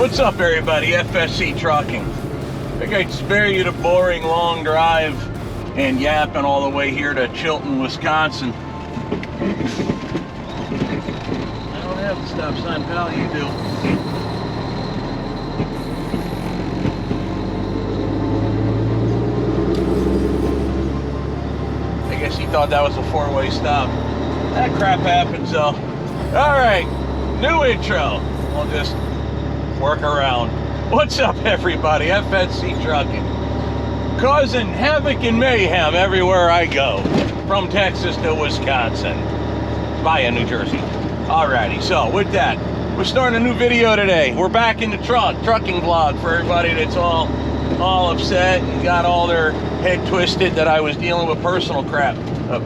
What's up, everybody? FSC Trucking. I think I'd spare you the boring long drive and yapping all the way here to Chilton, Wisconsin. I don't have the stop sign, pal. You do. I guess he thought that was a four-way stop. That crap happens, though. All right, new intro. We'll just work around. What's up, everybody? FSC Trucking, causing havoc and mayhem everywhere I go, from Texas to Wisconsin via New Jersey. Alrighty, so with that, we're starting a new video today. We're back in the trucking vlog for everybody that's all upset and got all their head twisted that I was dealing with personal crap.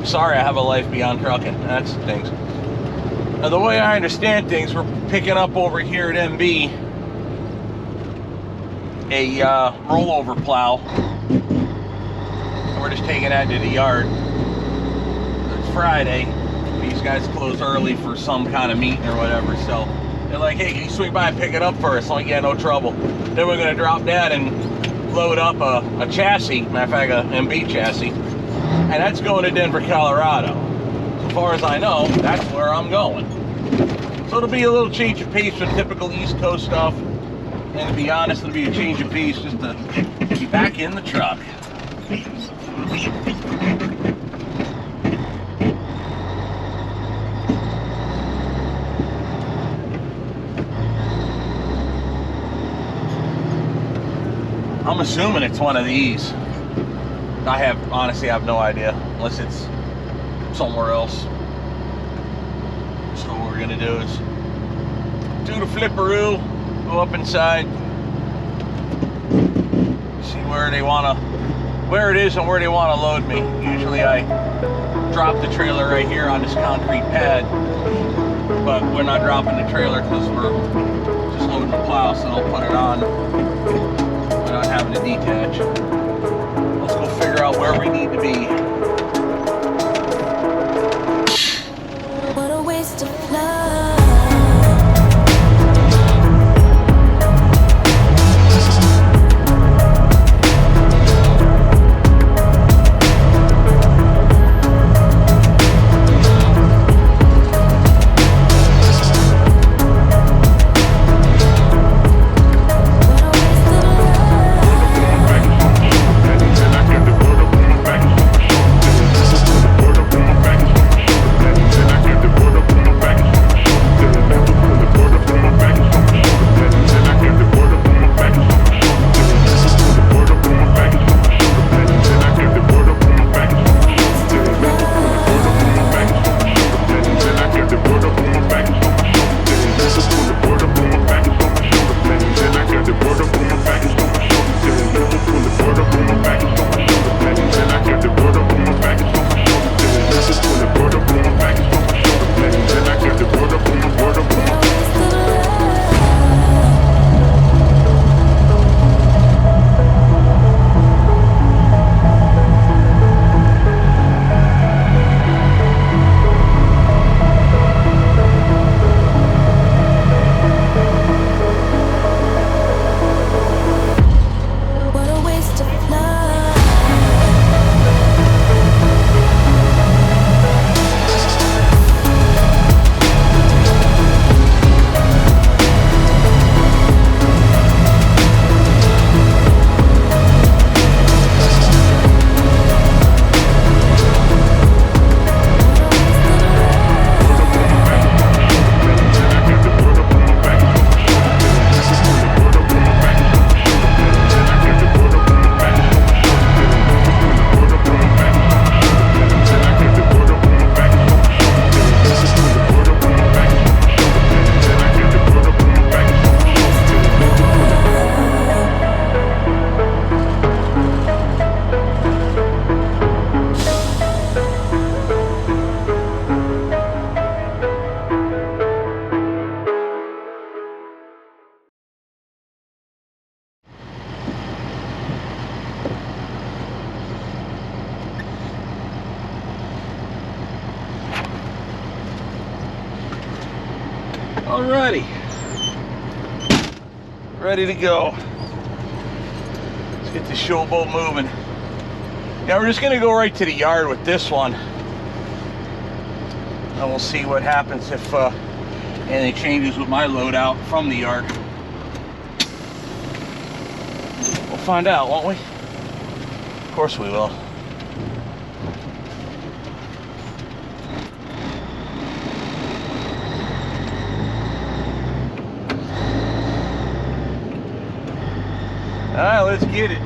Sorry, I have a life beyond trucking. That's things. Now, the way I understand things, we're picking up over here at MB a rollover plow. And we're just taking that to the yard. It's Friday. These guys close early for some kind of meeting or whatever, so they're like, hey, can you swing by and pick it up first? I'm like, yeah, no trouble. Then we're going to drop that and load up a chassis, matter of fact, a MB chassis, and that's going to Denver, Colorado. So far as I know, that's where I'm going. So it'll be a little change of pace with typical East Coast stuff. And to be honest, it'll be a change of pace just to be back in the truck. I'm assuming it's one of these. Honestly have no idea, unless it's somewhere else. So what we're gonna do is do the flipperoo. Go up inside, see where it is and where they want to load me. Usually I drop the trailer right here on this concrete pad, but we're not dropping the trailer because we're just loading the plow, so they'll put it on without having to detach. Let's go figure out where we need to be. What a waste of love. Alrighty. ready to go. Let's get the showboat moving. Now we're just gonna go right to the yard with this one, and we'll see what happens if anything changes with my load out from the yard. We'll find out, won't we? Of course we will. All right, let's get it.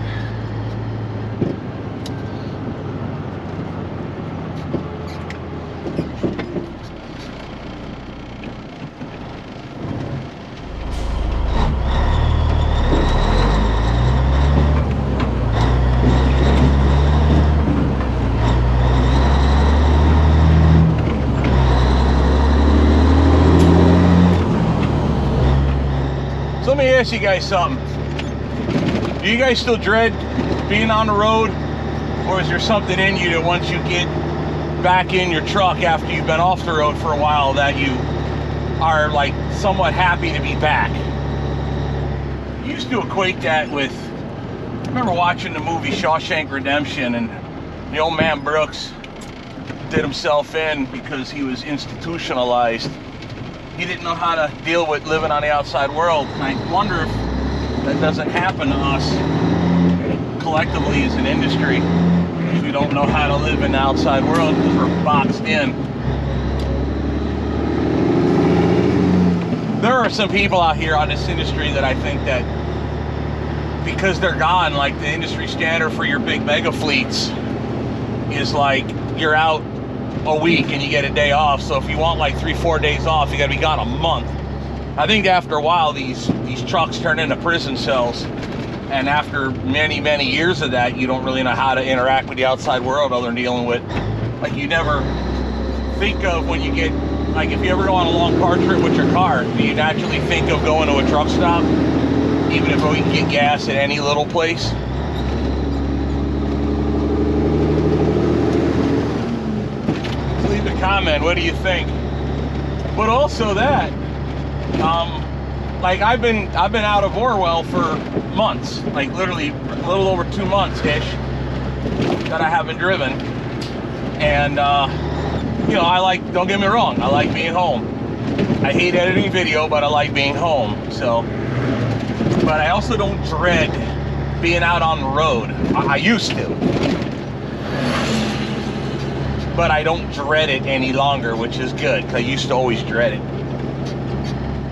So let me ask you guys something. Do you guys still dread being on the road, or is there something in you that once you get back in your truck after you've been off the road for a while that you are like somewhat happy to be back? I used to equate that with, I remember watching the movie Shawshank Redemption, and the old man Brooks did himself in because he was institutionalized. He didn't know how to deal with living on the outside world. And I wonder if that doesn't happen to us collectively as an industry. We don't know how to live in the outside world because we're boxed in. There are some people out here on this industry that I think that because they're gone, like the industry standard for your big mega fleets is like you're out a week and you get a day off. So if you want like 3-4 days off, you got to be gone a month. I think after a while, these trucks turn into prison cells, and after many years of that, you don't really know how to interact with the outside world other than dealing with, like, you never think of when you get, like, if you ever go on a long car trip with your car, do you naturally think of going to a truck stop, even if we can get gas at any little place? Leave a comment, what do you think? But also that, like I've been out of Orwell for months, like literally a little over 2 months-ish that I haven't driven. And you know, don't get me wrong, I like being home. I hate editing video, but I like being home. So, but I also don't dread being out on the road. I used to, but I don't dread it any longer, which is good, because I used to always dread it.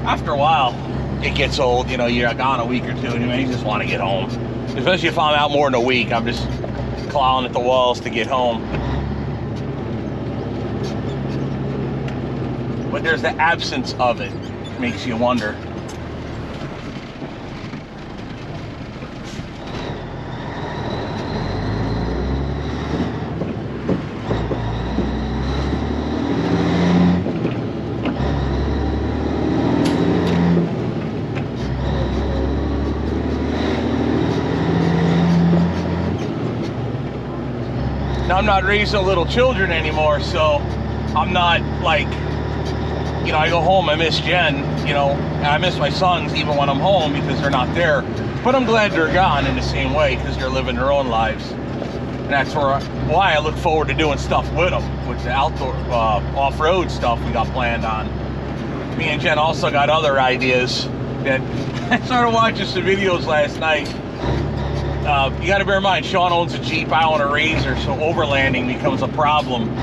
After a while, it gets old, you know, you're gone a week or two, and you just want to get home. Especially if I'm out more than a week, I'm just clawing at the walls to get home. But there's the absence of it. It makes you wonder. Now, I'm not raising little children anymore, so I'm not like, you know, I go home, I miss Jen, you know, and I miss my sons even when I'm home because they're not there. But I'm glad they're gone in the same way because they're living their own lives. And that's why I look forward to doing stuff with them, with the outdoor, off-road stuff we got planned on. Me and Jen also got other ideas that I started watching some videos last night. You got to bear in mind, Sean owns a Jeep, I own a Razor, so overlanding becomes a problem.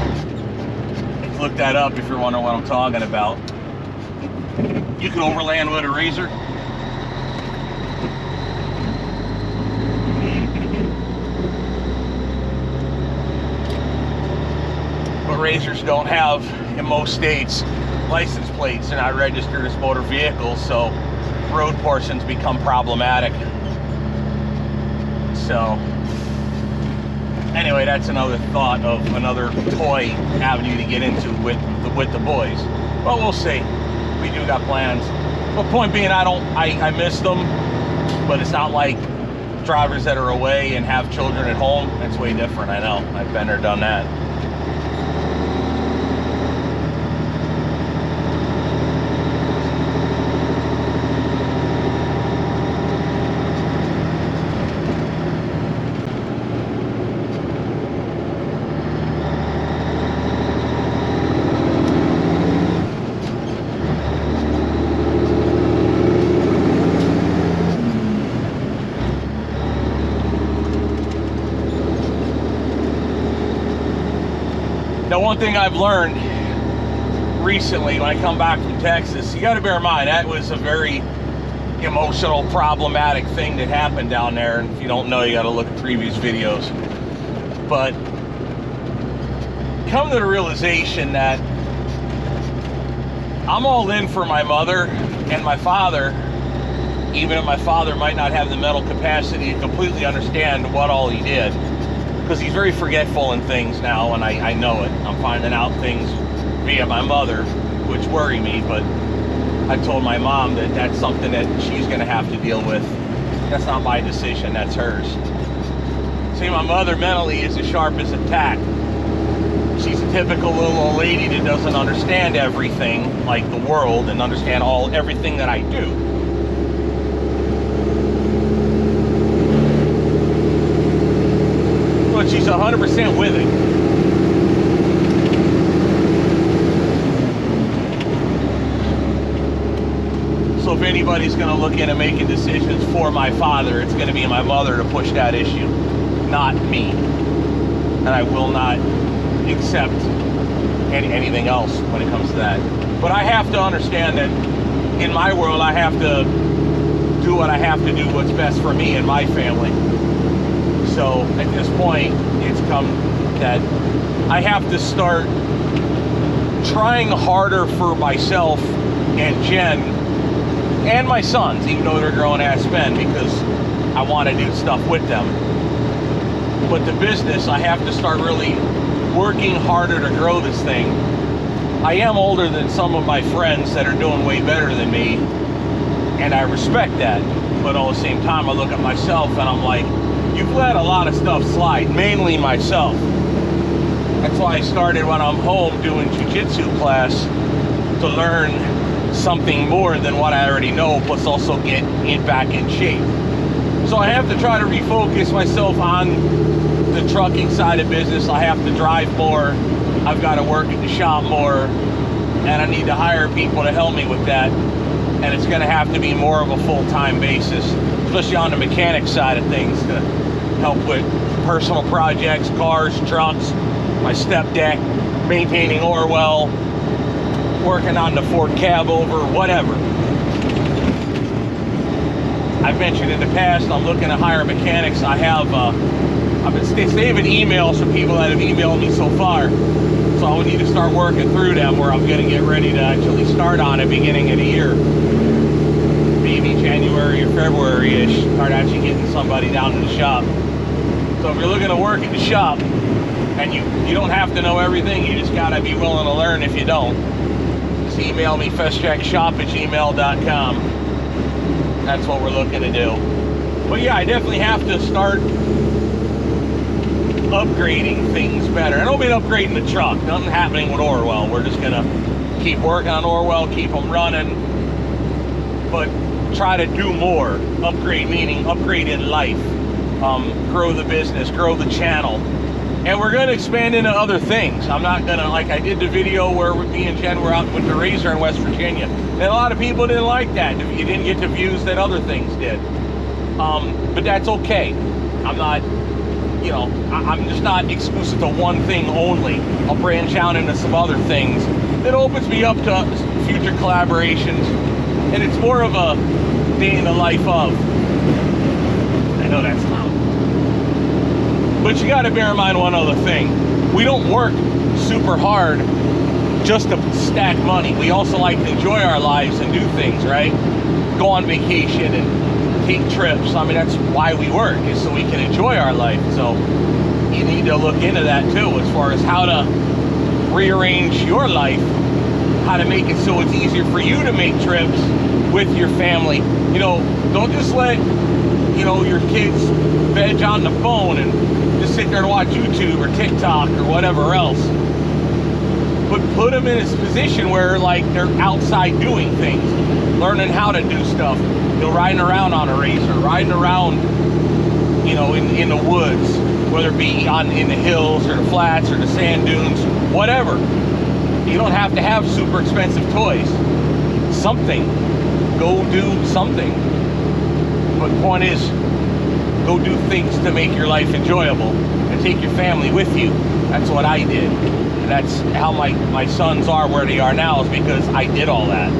Look that up if you're wondering what I'm talking about. You can overland with a Razor. But Razors don't have, in most states, license plates. They're not registered as motor vehicles, so road portions become problematic. So anyway, that's another thought of another toy avenue to get into with the boys. But we'll see. We do got plans. But point being, I miss them, but it's not like drivers that are away and have children at home. That's way different. I know. I've been there, done that. one thing I've learned recently when I come back from Texas, you got to bear in mind that was a very emotional, problematic thing that happened down there. And if you don't know, you got to look at previous videos. But come to the realization that I'm all in for my mother and my father, even if my father might not have the mental capacity to completely understand what all he did, because he's very forgetful in things now, and I know it. I'm finding out things via my mother, which worry me, but I told my mom that that's something that she's going to have to deal with. That's not my decision, that's hers. See, my mother mentally is as sharp as a tack. She's a typical little old lady that doesn't understand everything, like the world, and understand everything that I do. But she's 100% with it. So if anybody's going to look into making decisions for my father, it's going to be my mother to push that issue, not me. And I will not accept anything else when it comes to that. But I have to understand that in my world, I have to do what I have to do, what's best for me and my family. So at this point, it's come that I have to start trying harder for myself and Jen and my sons, even though they're grown-ass men, because I want to do stuff with them. But the business, I have to start really working harder to grow this thing. I am older than some of my friends that are doing way better than me, and I respect that. But at the same time, I look at myself and I'm like, you've let a lot of stuff slide, mainly myself. That's why I started when I'm home doing jiu-jitsu class, to learn something more than what I already know, plus also get back in shape. So I have to try to refocus myself on the trucking side of business. I have to drive more. I've got to work at the shop more, and I need to hire people to help me with that. And it's going to have to be more of a full-time basis, especially on the mechanic side of things, to help with personal projects, cars, trucks, my step deck, maintaining Orwell, working on the Ford Cabover, whatever. I've mentioned in the past, I'm looking to hire mechanics. I've been saving emails from people that have emailed me so far. So I would need to start working through them, where I'm going to get ready to actually start on it beginning of the year. Maybe January or February-ish, start actually getting somebody down to the shop. So if you're looking to work at the shop, and you don't have to know everything, you just got to be willing to learn if you don't. Just email me, festjackshop@gmail.com. That's what we're looking to do. But yeah, I definitely have to start upgrading things better. I don't mean upgrading the truck. Nothing happening with Orwell. We're just gonna keep working on Orwell, keep them running, but try to do more. Upgrade meaning upgrade in life. Grow the business, grow the channel. And we're gonna expand into other things. I'm not gonna, like I did the video where me and Jen were out with the Razor in West Virginia. And a lot of people didn't like that. You didn't get the views that other things did. But that's okay. I'm not, you know, I'm just not exclusive to one thing only. I'll branch out into some other things that opens me up to future collaborations. And it's more of a day in the life of. I know that's loud. But you got to bear in mind one other thing. We don't work super hard just to stack money. We also like to enjoy our lives and do things, right? Go on vacation and take trips. I mean, that's why we work, is so we can enjoy our life. So you need to look into that too, as far as how to rearrange your life, how to make it so it's easier for you to make trips with your family. You know, don't just let, you know, your kids veg on the phone and just sit there and watch YouTube or TikTok or whatever else. But put them in a position where, like, they're outside doing things, learning how to do stuff. You know, riding around on a Razor, riding around, you know, in the woods, whether it be in the hills or the flats or the sand dunes, whatever. You don't have to have super expensive toys. Something. Go do something. But the point is, go do things to make your life enjoyable and take your family with you. That's what I did. And that's how my sons are where they are now, is because I did all that.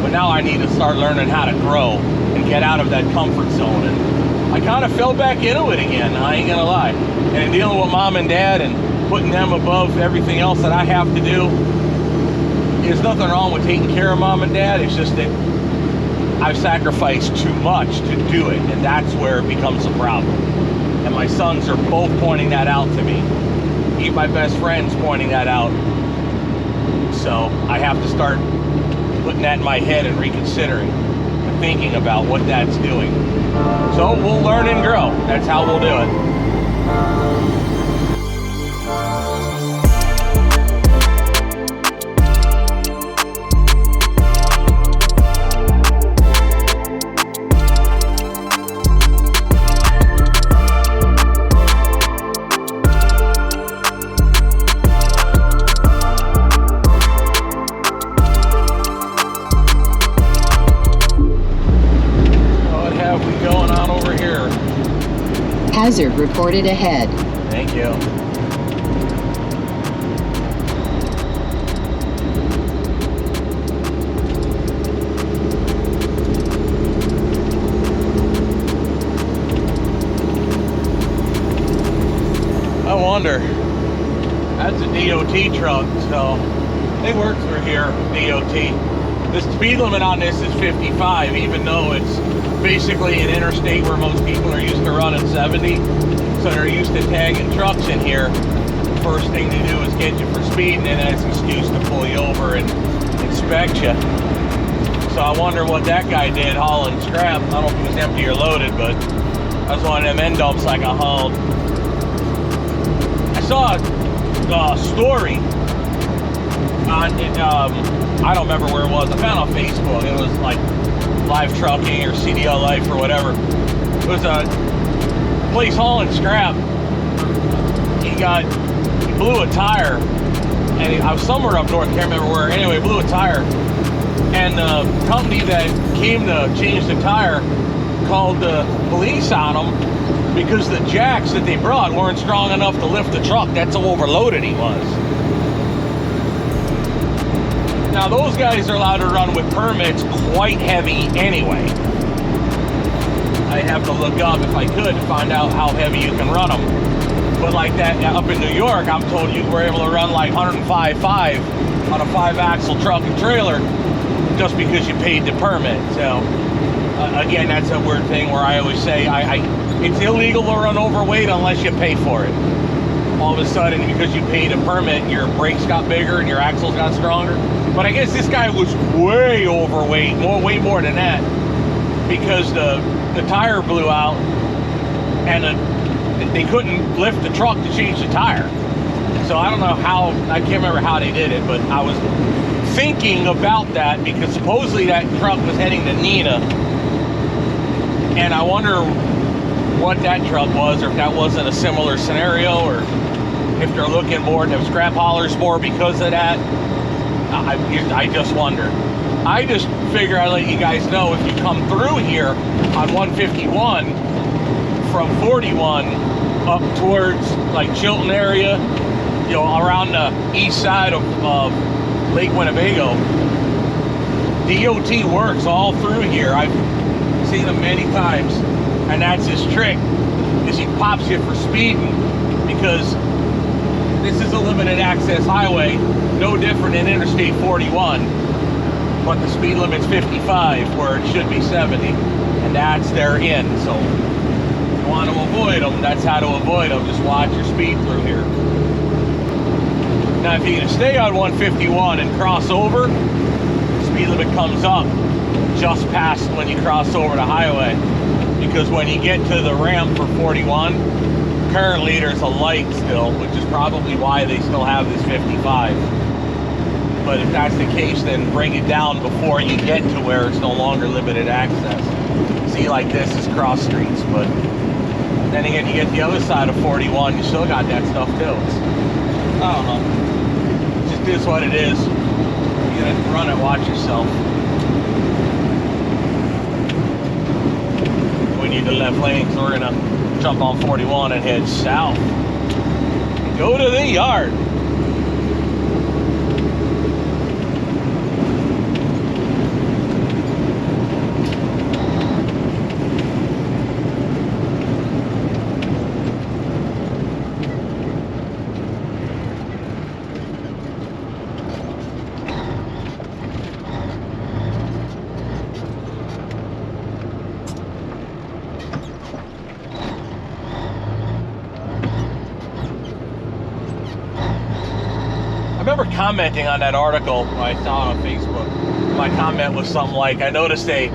But now I need to start learning how to grow and get out of that comfort zone. And I kind of fell back into it again, I ain't gonna lie. And dealing with mom and dad and putting them above everything else that I have to do. There's nothing wrong with taking care of mom and dad. It's just that I've sacrificed too much to do it, and that's where it becomes a problem. And my sons are both pointing that out to me. Even my best friend's pointing that out. So I have to start putting that in my head and reconsidering and thinking about what that's doing. So we'll learn and grow. That's how we'll do it. Hazard reported ahead. Thank you. I wonder. That's a DOT truck, so they work through here, DOT. The speed limit on this is 55, even though it's basically an interstate where most people are used to running 70, so they're used to tagging trucks in here. First thing they do is get you for speeding, and that's an excuse to pull you over and inspect you. So I wonder what that guy did hauling scrap. I don't know if it was empty or loaded, but that was one of them end dumps like I hauled. I saw a story on I don't remember where it was. I found it on Facebook. It was like Live Trucking or CDL Life or whatever. It was a place hauling scrap. He blew a tire, and I was somewhere up north, can't remember where. Anyway, blew a tire, and the company that came to change the tire called the police on him because the jacks that they brought weren't strong enough to lift the truck. That's how overloaded he was. Now those guys are allowed to run with permits quite heavy anyway. I'd have to look up if I could to find out how heavy you can run them. But like that up in New York, I'm told you were able to run like 105.5 on a 5-axle truck and trailer just because you paid the permit. So again, that's a weird thing where I always say it's illegal to run overweight unless you pay for it. All of a sudden, because you paid a permit, your brakes got bigger and your axles got stronger. But I guess this guy was way overweight, way more than that, because the tire blew out and they couldn't lift the truck to change the tire. So I don't know how, I can't remember how they did it, but I was thinking about that because supposedly that truck was heading to Neenah, and I wonder what that truck was, or if that wasn't a similar scenario, or if they're looking more to scrap haulers more because of that. I just wonder. I just figure I'd let you guys know if you come through here on 151 from 41 up towards like Chilton area, you know, around the east side of Lake Winnebago, DOT works all through here. I've seen him many times, and that's his trick, is he pops you for speeding, because this is a limited access highway, no different than Interstate 41, but the speed limit's 55 where it should be 70, and that's their end. So if you want to avoid them, that's how to avoid them. Just watch your speed through here. Now if you can stay on 151 and cross over, the speed limit comes up just past when you cross over the highway, because when you get to the ramp for 41, currently there's a light still, which is probably why they still have this 55. But if that's the case, then bring it down before you get to where it's no longer limited access. See, like this is cross streets, but then again, you get the other side of 41, you still got that stuff too. I don't know. It just is what it is. You gotta run it, watch yourself. We need the left lane, so we're gonna jump on 41 and head south. Go to the yard. I remember commenting on that article I saw on Facebook. My comment was something like, I noticed they're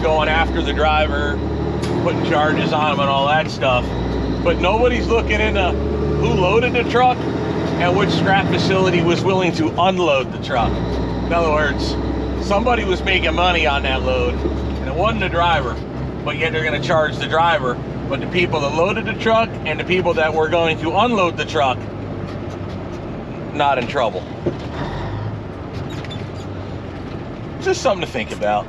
going after the driver, putting charges on him and all that stuff, but nobody's looking into who loaded the truck and which scrap facility was willing to unload the truck. In other words, somebody was making money on that load, and it wasn't the driver, but yet they're going to charge the driver. But the people that loaded the truck and the people that were going to unload the truck, not in trouble. Just something to think about.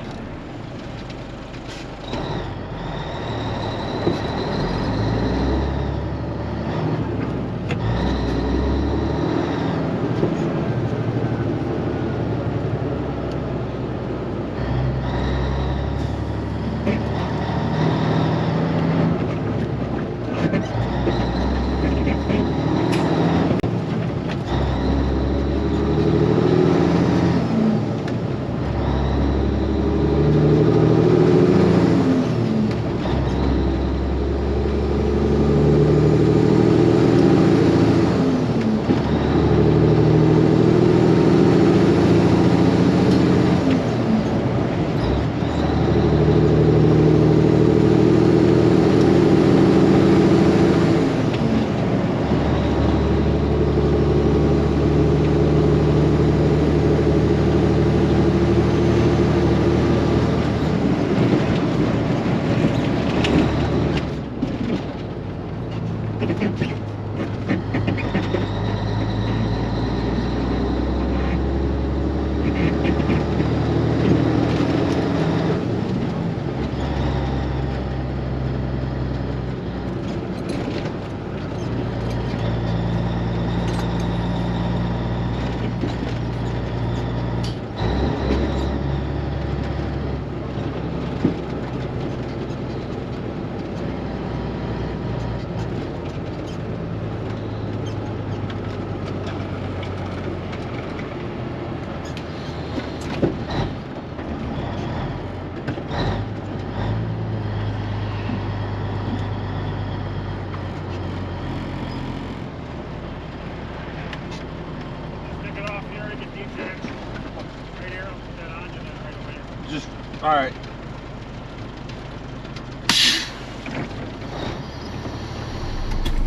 All right.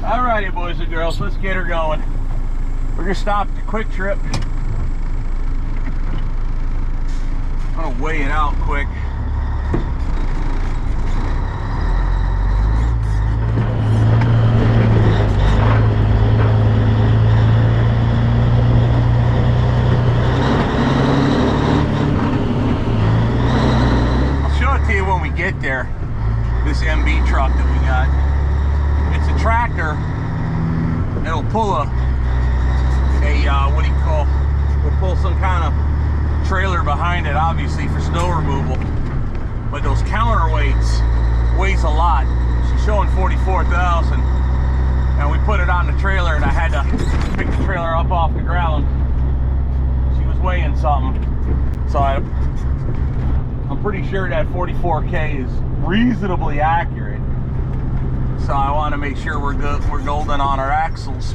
All righty, boys and girls, let's get her going. We're gonna stop at the Quick Trip. I'm gonna weigh it out quick. When we get there, this MB truck that we got, it's a tractor. It'll pull a what do you call, we'll pull some kind of trailer behind it, obviously for snow removal, but those counterweights weighs a lot. She's showing 44,000, and we put it on the trailer, and I had to pick the trailer up off the ground. She was weighing something, so I'm pretty sure that 44K is reasonably accurate. So I want to make sure we're good. We're golden on our axles.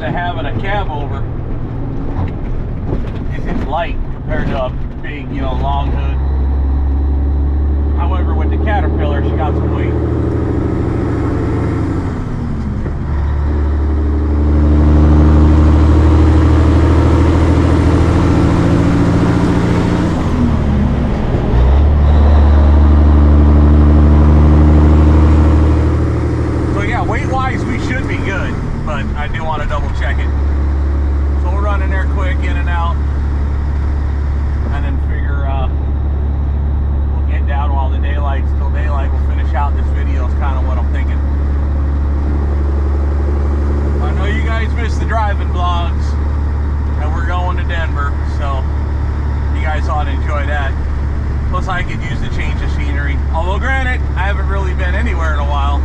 of having a Cabover is it's light compared to a big, you know, long hood. However, with the Caterpillar, she got some weight. I could use the change of scenery. Although granted, I haven't really been anywhere in a while.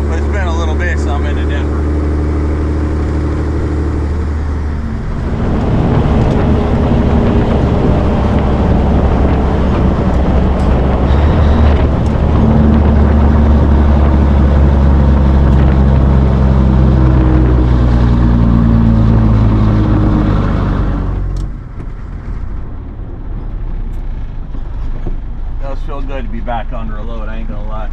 But it's been a little bit since I'm into Denver. Feel good to be back under a load, I ain't gonna lie.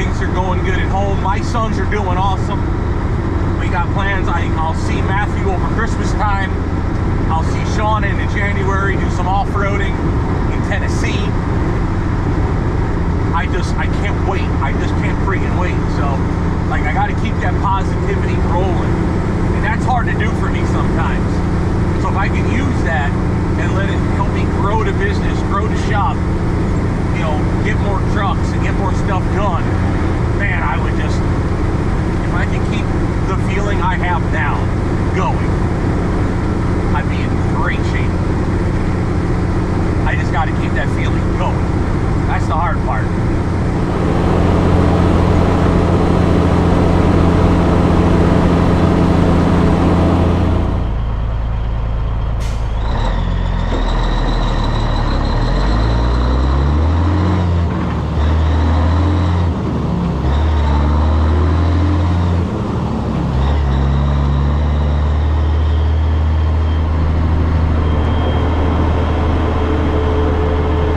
Things are going good at home. My sons are doing awesome. We got plans. I'll see Matthew over Christmas time. I'll see Sean in January, do some off-roading in Tennessee. I can't wait. I just can't freaking wait. So, like, I got to keep that positivity rolling. And that's hard to do for me sometimes. So if I can use that and let it help me grow the business, grow the shop, you know, get more trucks and get more stuff done, man, I would just, if I can keep the feeling I have now going, I'd be in great shape. I just got to keep that feeling going. That's the hard part.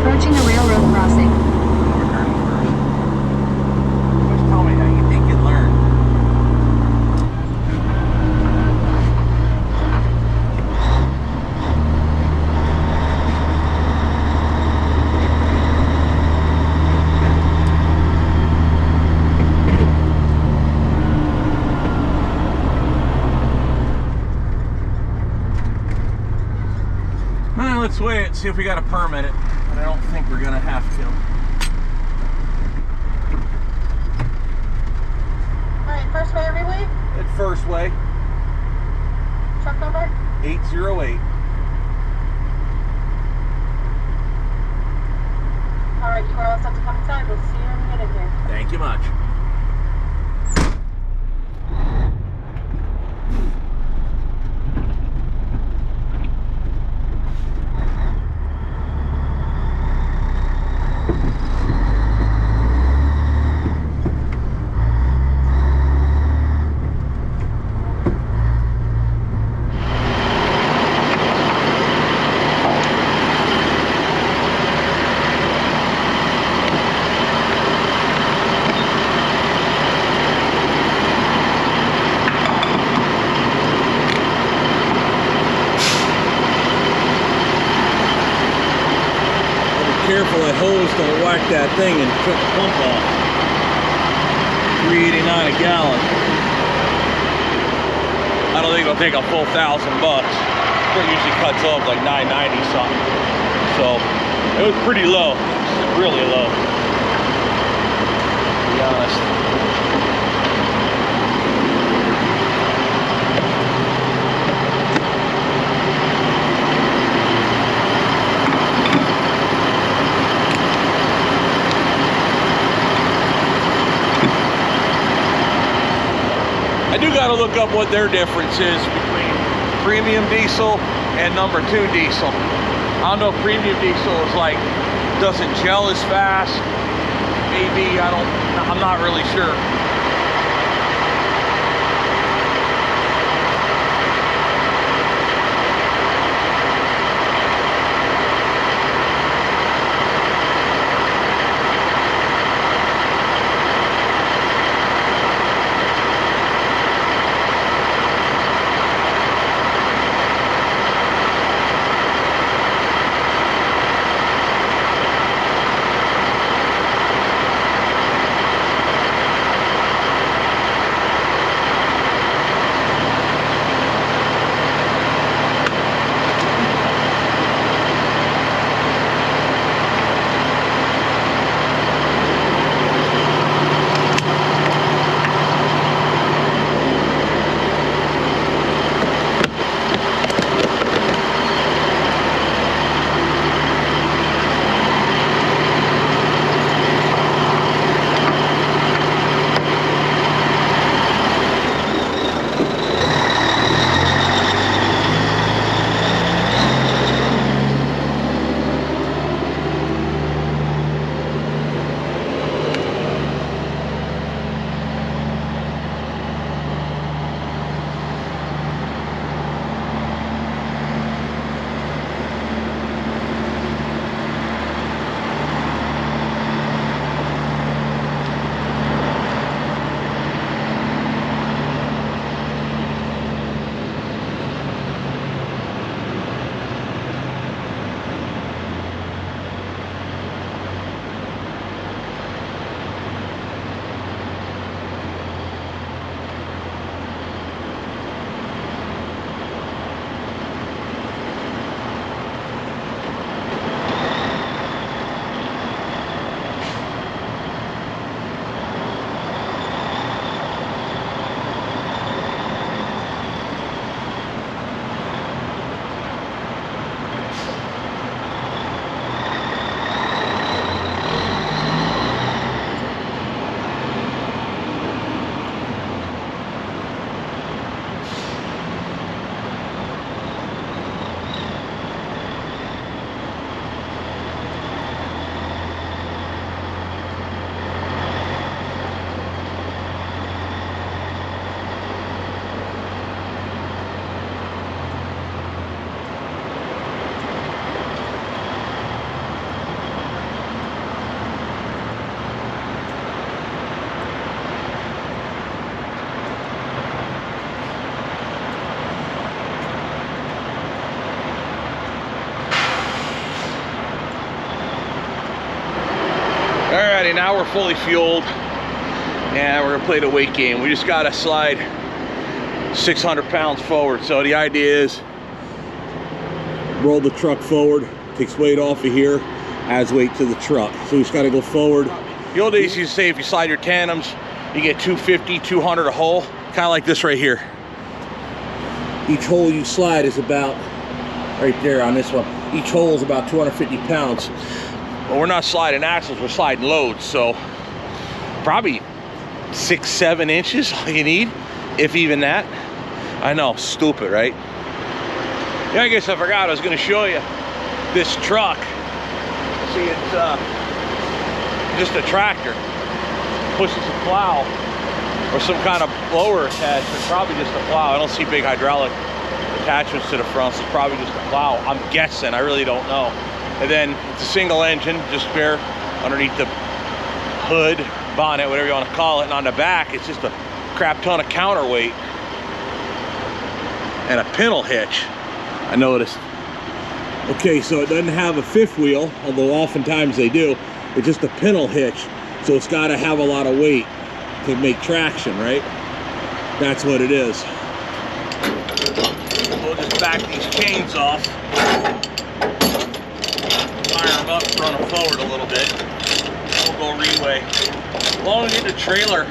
Approaching a railroad crossing. Just tell me how you think you'd learn. Well, let's wait, see if we got to permit it. But I don't think we're gonna have to. Alright, first way every way? At first way, Truck number? 808. Alright, you are all set to come inside. We'll see you in a minute here. Thank you much. Careful, that hose don't whack that thing and cut the pump off. $3.89 a gallon. I don't think it'll take a full $1,000. It usually cuts off like $9.90 something. So it was pretty low, really low, to be honest. I do got to look up what their difference is between premium diesel and number 2 diesel. I don't know if premium diesel is like, doesn't gel as fast. Maybe, I'm not really sure. right, now we're fully fueled and we're gonna play the weight game. We just gotta slide 600 pounds forward. So the idea is roll the truck forward, takes weight off of here, adds weight to the truck. So we just gotta go forward. The old days used to say if you slide your tandems, you get 250, 200 a hole, kind of like this right here. Each hole you slide is about, right there on this one, each hole is about 250 pounds. But we're not sliding axles, we're sliding loads, so probably 6-7 inches all you need, if even that. I know, stupid, right? Yeah, I guess I forgot I was gonna show you this truck. See, it's just a tractor, pushes a plow or some kind of blower attachment, probably just a plow. I don't see big hydraulic attachments to the front, so it's probably just a plow. I'm guessing, I really don't know. And then it's a single engine, just bare underneath the hood, bonnet, whatever you want to call it. And on the back, it's just a crap ton of counterweight and a pintle hitch, I noticed. Okay, so it doesn't have a fifth wheel, although oftentimes they do. It's just a pintle hitch, so it's got to have a lot of weight to make traction, right? That's what it is. We'll just back these chains off, fire them up, run them forward a little bit. We'll go re-weigh. As long as we get the trailer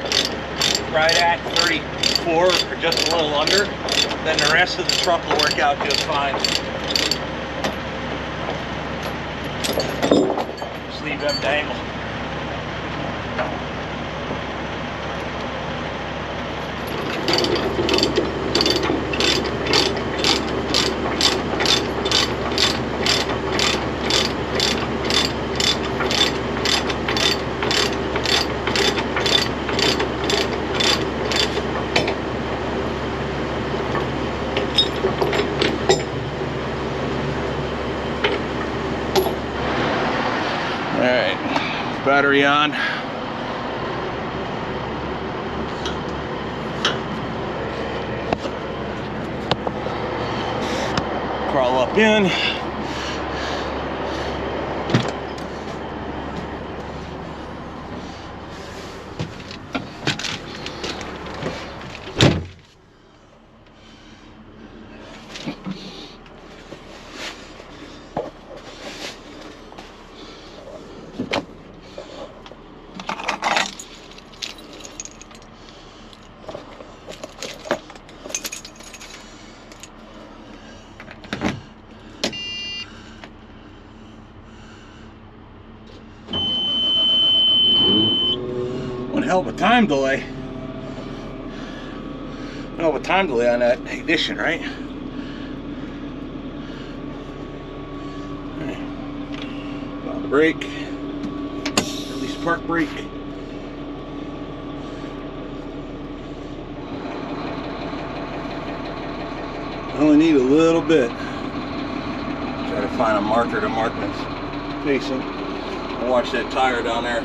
right at 34 or just a little under, then the rest of the truck will work out just fine. Just leave them dangle. Battery on. Crawl up in. Hell of a time delay. Hell of a time delay on that ignition, right? Okay. Brake. Release park brake. I only need a little bit. Try to find a marker to mark this facing. I'll watch that tire down there.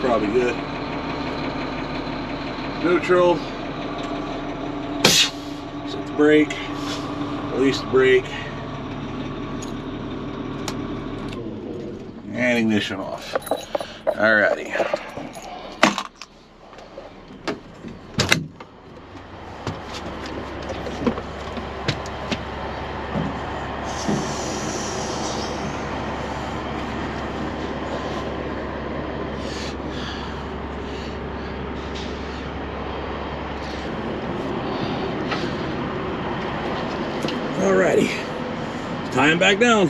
Probably good. Neutral. Set the brake. Release the brake. And ignition off. Alrighty. Alrighty, tie him back down.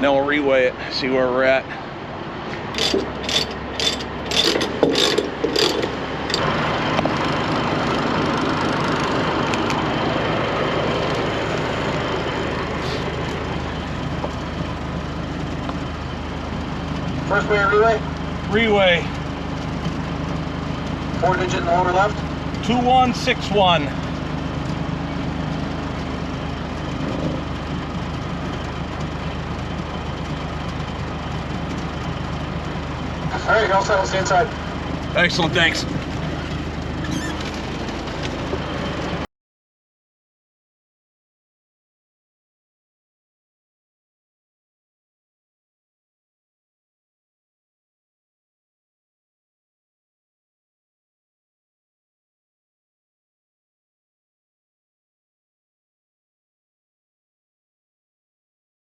Now we'll re-weigh it, see where we're at. First way relay? Re-weigh. 4-digit in the lower left? 2161. All right, you're all set. We'll see you inside. Excellent, thanks.